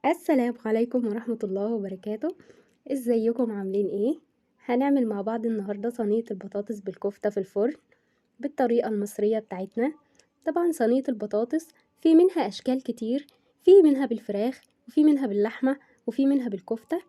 السلام عليكم ورحمة الله وبركاته. ازيكم عاملين ايه؟ هنعمل مع بعض النهاردة صينية البطاطس بالكفتة في الفرن بالطريقة المصرية بتاعتنا. طبعا صينية البطاطس في منها اشكال كتير، في منها بالفراخ وفي منها باللحمة وفي منها بالكفتة.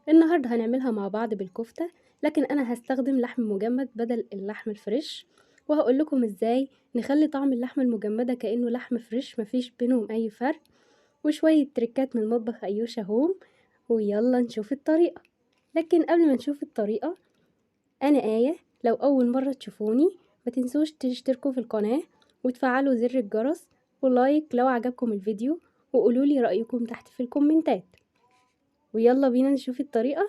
النهاردة هنعملها مع بعض بالكفتة، لكن انا هستخدم لحم مجمد بدل اللحم الفريش، وهقول لكم ازاي نخلي طعم اللحمة المجمدة كأنه لحم فريش، مفيش بينهم اي فرق، وشوية تريكات من المطبخ أيوشا هوم. ويلا نشوف الطريقة. لكن قبل ما نشوف الطريقة، أنا آية. لو أول مرة تشوفوني ما تنسوش تشتركوا في القناة وتفعلوا زر الجرس ولايك لو عجبكم الفيديو، وقولولي رأيكم تحت في الكومنتات. ويلا بينا نشوف الطريقة.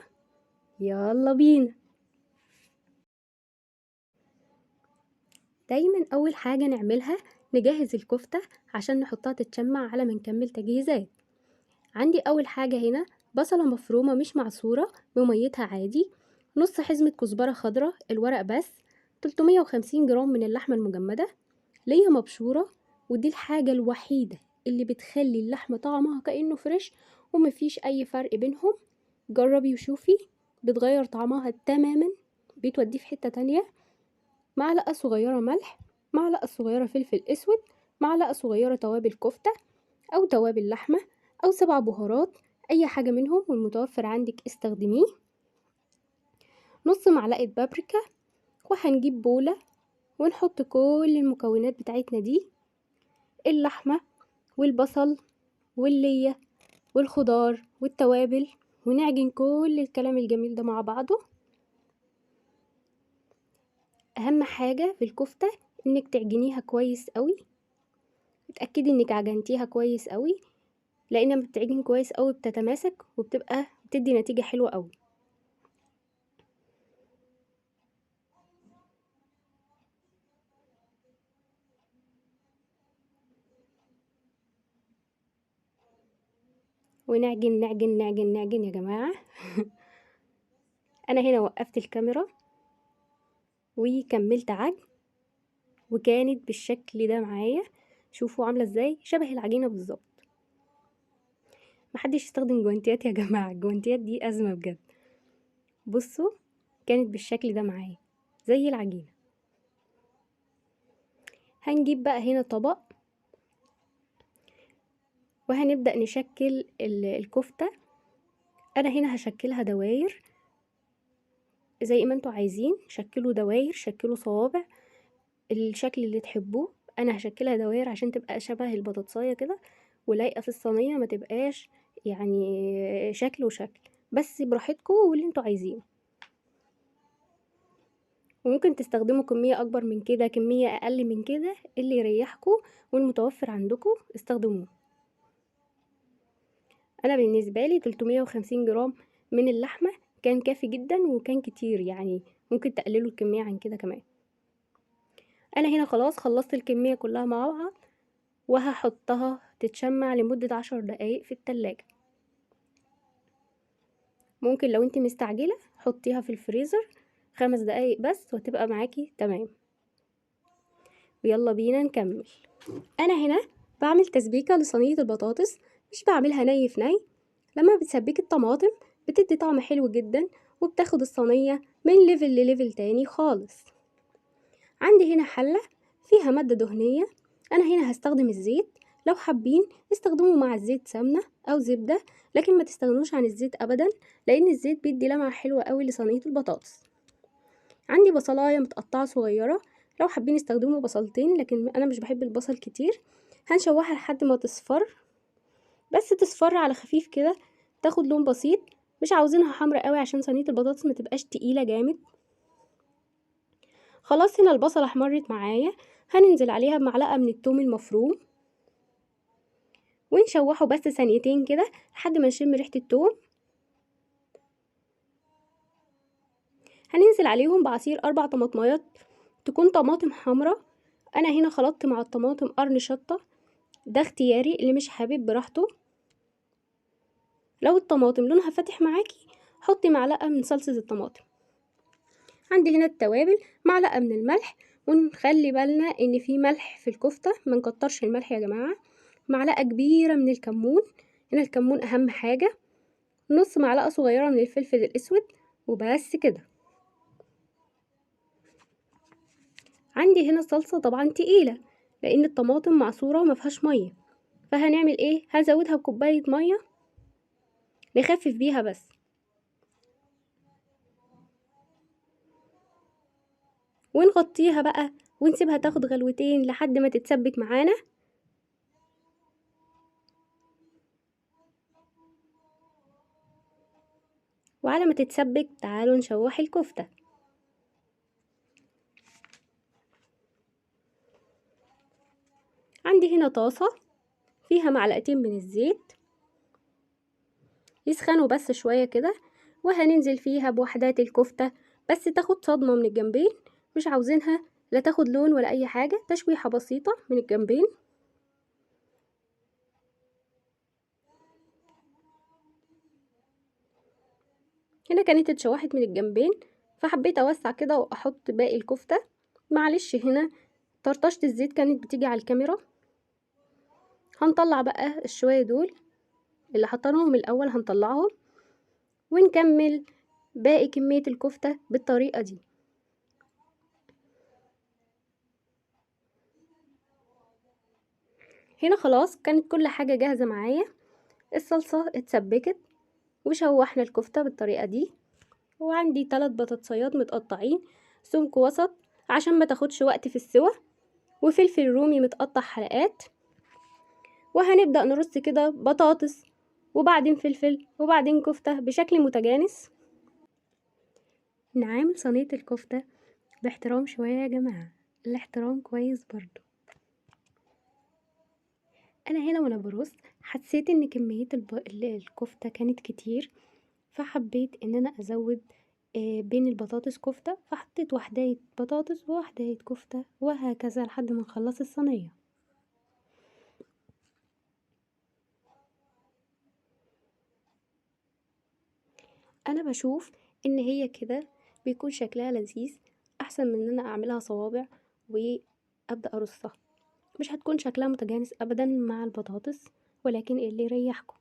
يلا بينا. دايما أول حاجة نعملها نجهز الكفتة عشان نحطها تتشمع على ما نكمل تجهيزات. عندي أول حاجة هنا بصلة مفرومة مش معصورة بميتها عادي، نص حزمة كزبرة خضراء الورق بس، 350 جرام من اللحمة المجمدة، ليا مبشورة، ودي الحاجة الوحيدة اللي بتخلي اللحمة طعمها كأنه فريش ومفيش أي فرق بينهم. جربي وشوفي، بتغير طعمها تماما، بتوديه في حتة تانية. معلقة صغيرة ملح، معلقة صغيرة فلفل أسود، معلقة صغيرة توابل كفتة أو توابل لحمة أو 7 بهارات، أي حاجة منهم والمتوفر عندك استخدميه. نص معلقة بابريكا. وهنجيب بولة ونحط كل المكونات بتاعتنا دي، اللحمة والبصل واللية والخضار والتوابل، ونعجن كل الكلام الجميل ده مع بعضه. أهم حاجة في الكفتة إنك تعجنيها كويس قوي، اتأكدي إنك عجنتيها كويس قوي، لأن لما بتعجن كويس قوي بتتماسك وبتبقى بتدي نتيجة حلوة قوي. ونعجن نعجن نعجن نعجن يا جماعة. أنا هنا وقفت الكاميرا وكملت عجن، وكانت بالشكل ده معايا. شوفوا عاملة ازاي، شبه العجينة بالظبط. محدش يستخدم جوانتيات يا جماعة، الجوانتيات دي أزمة بجد. بصوا كانت بالشكل ده معايا زي العجينة. هنجيب بقى هنا طبق وهنبدأ نشكل الكفتة. أنا هنا هشكلها دواير زي ما انتوا عايزين، شكلوا دواير، شكلوا صوابع، الشكل اللي تحبوه. انا هشكلها دواير عشان تبقى شبه البطاطساية كده ولايقة في الصينية، ما تبقاش يعني شكل وشكل، بس براحتكم واللي انتوا عايزينه. وممكن تستخدموا كمية اكبر من كده، كمية اقل من كده، اللي يريحكم والمتوفر عندكم استخدموه. انا بالنسبة لي 350 جرام من اللحمة كان كافي جدا، وكان كتير يعني ممكن تقللوا الكمية عن كده كمان. انا هنا خلاص خلصت الكمية كلها مع بعض، وهحطها تتشمع لمدة 10 دقايق في التلاجة. ممكن لو انت مستعجلة حطيها في الفريزر 5 دقايق بس وهتبقى معاكي تمام. ويلا بينا نكمل. انا هنا بعمل تسبيكة لصينية البطاطس، مش بعملها ني في ني. لما بتسبكي الطماطم بتدي طعم حلو جدا، وبتاخد الصينية من ليفل لليفل تاني خالص. عندي هنا حلة فيها مادة دهنية، انا هنا هستخدم الزيت. لو حابين استخدموا مع الزيت سمنة او زبدة، لكن ما تستغنوش عن الزيت ابدا، لان الزيت بيدي لمعة حلوة قوي لصينية البطاطس. عندي بصلاية متقطعة صغيرة، لو حابين استخدموا بصلتين، لكن انا مش بحب البصل كتير. هنشوحها لحد ما تصفر، بس تصفر على خفيف كده، تاخد لون بسيط، مش عاوزينها حمرا قوي عشان صينية البطاطس ما تبقاش تقيلة جامد. خلاص هنا البصلة احمرت معايا، هننزل عليها بمعلقة من الثوم المفروم ونشوحه بس ثانيتين كده لحد ما نشم ريحة الثوم. هننزل عليهم بعصير 4 طماطميات، تكون طماطم حمرا. انا هنا خلطت مع الطماطم قرن شطة، ده اختياري، اللي مش حابب براحته. لو الطماطم لونها فاتح معاكي حطي معلقة من صلصة الطماطم. عندي هنا التوابل، معلقة من الملح، ونخلي بالنا ان في ملح في الكفتة، ما نكترش الملح يا جماعة. معلقة كبيرة من الكمون، هنا الكمون اهم حاجة، نص معلقة صغيرة من الفلفل الاسود، وبس كده. عندي هنا الصلصة طبعا تقيلة لان الطماطم معصورة ومفيهاش مية، فهنعمل ايه؟ هزودها بكوباية مية نخفف بيها بس، ونغطيها بقى ونسيبها تاخد غلوتين لحد ما تتسبك معانا. وعلى ما تتسبك تعالوا نشوح الكفتة. عندي هنا طاسة فيها معلقتين من الزيت يسخنوا بس شوية كده، وهننزل فيها بوحدات الكفتة، بس تاخد صدمة من الجنبين، مش عاوزينها لا تاخد لون ولا اي حاجة، تشويحة بسيطة من الجنبين. هنا كانت اتشوحت من الجنبين، فحبيت اوسع كده واحط باقي الكفتة. معلش هنا طرطشة الزيت كانت بتيجي على الكاميرا. هنطلع بقى الشوية دول اللي حطيناهم الاول، هنطلعهم ونكمل باقي كمية الكفتة بالطريقة دي. هنا خلاص كانت كل حاجة جاهزة معايا، الصلصة اتسبكت وشوحنا الكفتة بالطريقة دي. وعندي 3 بطاطسيات متقطعين سمك وسط عشان ما تاخدش وقت في السوى، وفلفل رومي متقطع حلقات. وهنبدأ نرص كده بطاطس وبعدين فلفل وبعدين كفتة بشكل متجانس. نعامل صينية الكفتة باحترام شوية يا جماعة، الاحترام كويس برضو. انا هنا وانا برص حسيت ان كمية الكفتة كانت كتير، فحبيت ان انا ازود بين البطاطس كفتة، فحطيت وحداية بطاطس ووحداية كفتة وهكذا لحد ما نخلص الصينية. انا بشوف ان هي كده بيكون شكلها لذيذ احسن من ان انا اعملها صوابع وابدا ارصها، مش هتكون شكلها متجانس ابدا مع البطاطس، ولكن اللي يريحكم.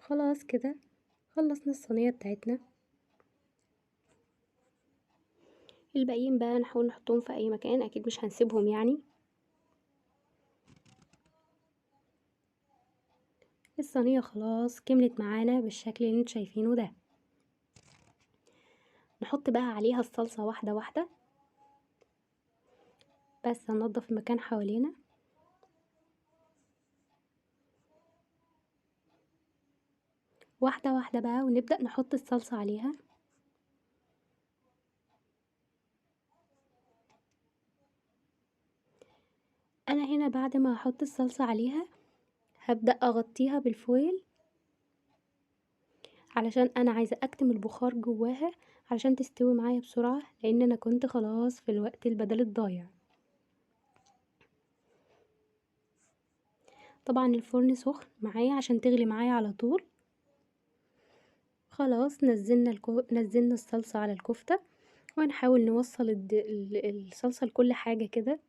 خلاص كده خلصنا الصينية بتاعتنا. الباقيين بقى نحاول نحطهم في اي مكان، اكيد مش هنسيبهم يعني. الصينية خلاص كملت معانا بالشكل اللي انتوا شايفينه ده. نحط بقى عليها الصلصة واحدة واحدة، بس هننضف المكان حوالينا. واحدة واحدة بقى ونبدأ نحط الصلصة عليها. انا هنا بعد ما احط الصلصة عليها هبدأ اغطيها بالفويل، علشان انا عايزة اكتم البخار جواها علشان تستوي معايا بسرعة، لان انا كنت خلاص في الوقت البدل الضايع. طبعا الفرن سخن معايا عشان تغلي معايا على طول. خلاص نزلنا الصلصة على الكفتة، وهنحاول نوصل الصلصة لكل حاجة كده.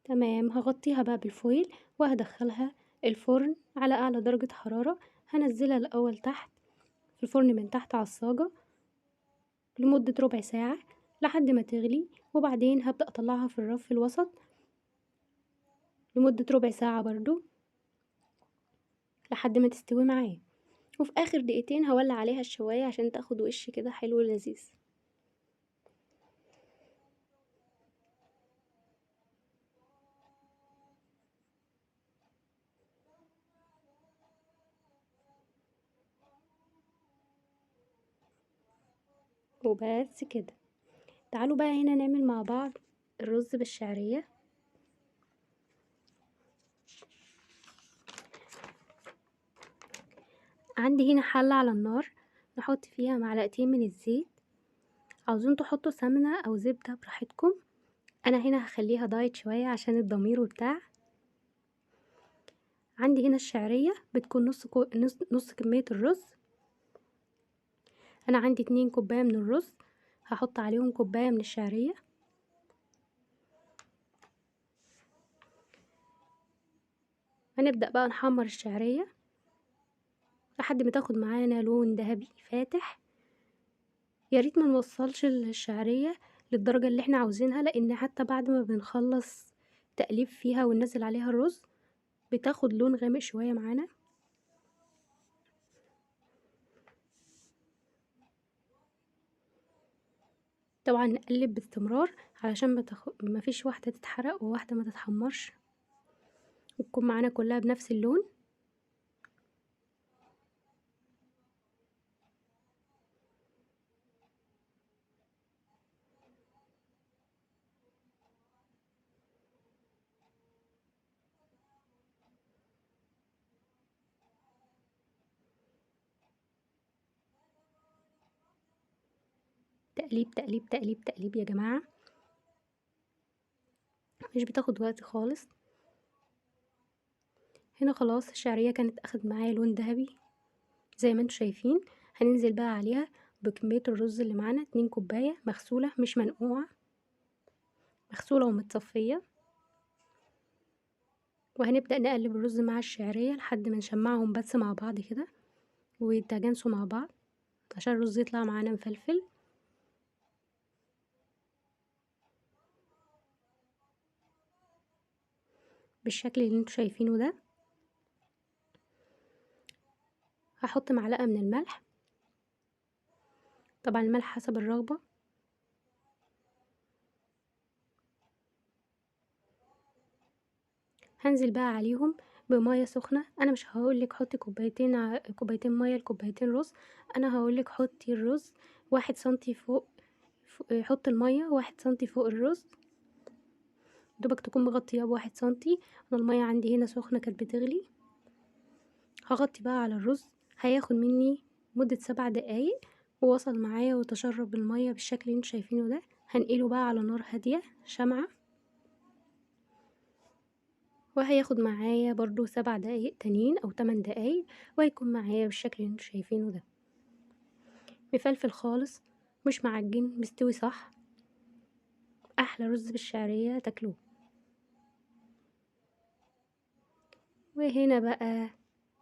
تمام، هغطيها بقى بالفويل وهدخلها الفرن على اعلى درجة حرارة. هنزلها الاول تحت في الفرن من تحت على الصاجة لمدة ربع ساعة لحد ما تغلي، وبعدين هبدأ اطلعها في الرف الوسط لمدة ربع ساعة برضو لحد ما تستوي معايا. وفي اخر دقيقتين هولع عليها الشواية عشان تاخد وش كده حلو ولذيذ. وبس كده. تعالوا بقى هنا نعمل مع بعض الرز بالشعرية. عندي هنا حلة على النار، نحط فيها معلقتين من الزيت، عاوزين تحطوا سمنة أو زبدة براحتكم، أنا هنا هخليها دايت شوية عشان الضمير وبتاع. عندي هنا الشعرية بتكون نص كمية الرز، أنا عندي 2 كوباية من الرز، هحط عليهم كوباية من الشعرية. هنبدأ بقى نحمر الشعرية لحد ما تاخد معانا لون ذهبي فاتح. يا ريت ما نوصلش الشعرية للدرجة اللي احنا عاوزينها، لان حتى بعد ما بنخلص تقليب فيها وننزل عليها الرز بتاخد لون غامق شوية معانا. طبعا نقلب باستمرار علشان ما فيش واحدة تتحرق وواحدة ما تتحمرش، وتكون معانا كلها بنفس اللون. تقليب تقليب تقليب تقليب يا جماعة، مش بتاخد وقت خالص. هنا خلاص الشعرية كانت اخد معايا لون ذهبي زي ما انتوا شايفين. هننزل بقى عليها بكمية الرز اللي معانا، 2 كوباية مغسولة مش منقوعة، مغسولة ومتصفية. وهنبدأ نقلب الرز مع الشعرية لحد ما نشمعهم بس مع بعض كده ويتجانسوا مع بعض عشان الرز يطلع معانا مفلفل بالشكل اللي انتوا شايفينه ده. هحط معلقة من الملح، طبعا الملح حسب الرغبة. هنزل بقى عليهم بمية سخنة، انا مش هقولك حطي كوبايتين مية لكوبايتين رز، انا هقولك حطي الرز 1 سنتي فوق، حط المية 1 سنتي فوق الرز، دوبك تكون مغطياه ب1 سنتي. انا المية عندي هنا سخنة كانت بتغلي. هغطي بقى على الرز، هياخد مني مدة 7 دقايق ووصل معايا وتشرب المية بالشكل اللي انتوا شايفينه ده. هنقله بقى على نار هادية شمعة، وهياخد معايا برضو 7 دقايق تانيين او 8 دقايق وهيكون معايا بالشكل اللي انتوا شايفينه ده، مفلفل خالص مش معجن، مستوي صح، احلى رز بالشعرية تاكلوه. وهنا بقى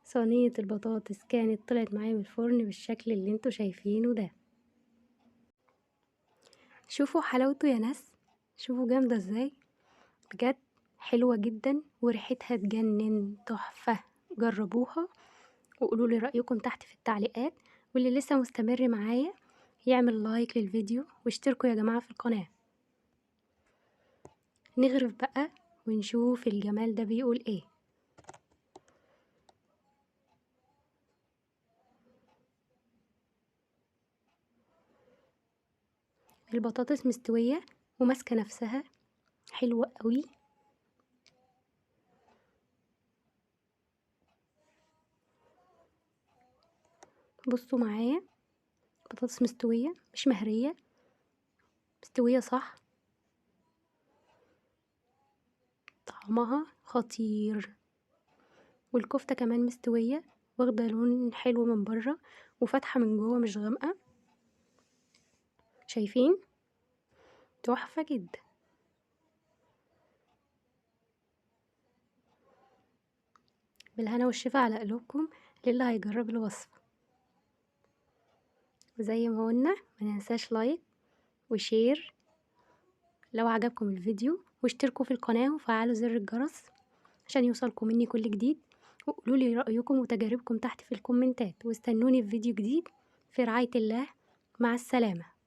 صينية البطاطس كانت طلعت معايا من الفرن بالشكل اللي انتوا شايفينه ده. شوفوا حلاوته يا ناس، شوفوا جامدة ازاي، بجد حلوة جدا وريحتها تجنن، تحفة. جربوها وقولوا لي رأيكم تحت في التعليقات، واللي لسه مستمر معايا يعمل لايك للفيديو واشتركوا يا جماعة في القناة. نغرف بقى ونشوف الجمال ده بيقول ايه. البطاطس مستوية وماسكة نفسها، حلوة قوي. بصوا معايا، بطاطس مستوية مش مهرية، مستوية صح، طعمها خطير. والكفتة كمان مستوية، واخدة لون حلو من بره وفاتحة من جوه مش غامقة، شايفين؟ تحفة جدا. بالهنا والشفا على قلوبكم للي هيجرب الوصفة. وزي ما قلنا مننساش لايك وشير لو عجبكم الفيديو، واشتركوا في القناة وفعلوا زر الجرس عشان يوصلكم مني كل جديد. وقولوا لي رأيكم وتجاربكم تحت في الكومنتات، واستنوني في فيديو جديد. في رعاية الله، مع السلامة.